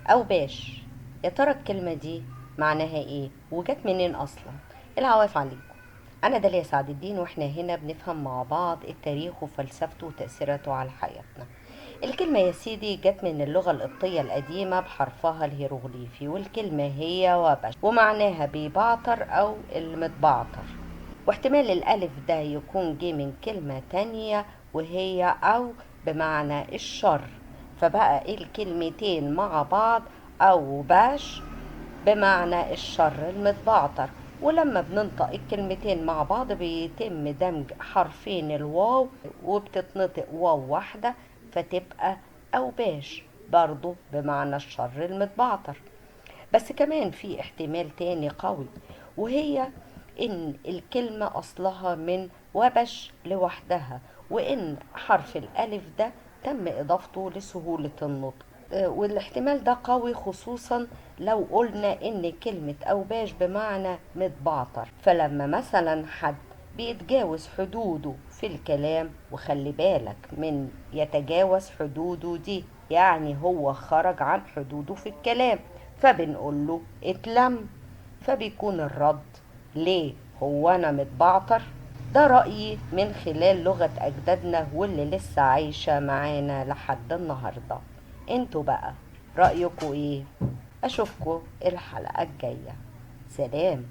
أو باش. يا ترى الكلمة دي معناها ايه وجت منين اصلا؟ العواف عليكم. انا داليا سعد الدين، واحنا هنا بنفهم مع بعض التاريخ وفلسفته وتأثيراته على حياتنا. الكلمة يا سيدي جت من اللغة القبطية القديمة بحرفها الهيروغليفي، والكلمة هي وبش، ومعناها بيبعتر أو المتبعتر. واحتمال الألف ده يكون جه من كلمة تانية وهي أو، بمعنى الشر. فبقى إيه الكلمتين مع بعض، أو باش بمعنى الشر المتبعتر. ولما بننطق الكلمتين مع بعض بيتم دمج حرفين الواو، وبتتنطق واو واحدة فتبقى أوباش، برضو بمعنى الشر المتبعتر. بس كمان في احتمال تاني قوي، وهي ان الكلمة اصلها من وبش لوحدها، وان حرف الالف ده تم اضافته لسهولة النطق. والاحتمال ده قوي خصوصا لو قلنا ان كلمة اوباش بمعنى متبعتر. فلما مثلا حد بيتجاوز حدوده في الكلام، وخلي بالك من يتجاوز حدوده دي، يعني هو خرج عن حدوده في الكلام، فبنقول له اتلم. فبيكون الرد ليه هو انا متبعتر؟ ده رأيي من خلال لغة أجدادنا واللي لسه عايشة معانا لحد النهاردة. انتوا بقى رأيكوا ايه؟ أشوفكوا الحلقة الجاية. سلام.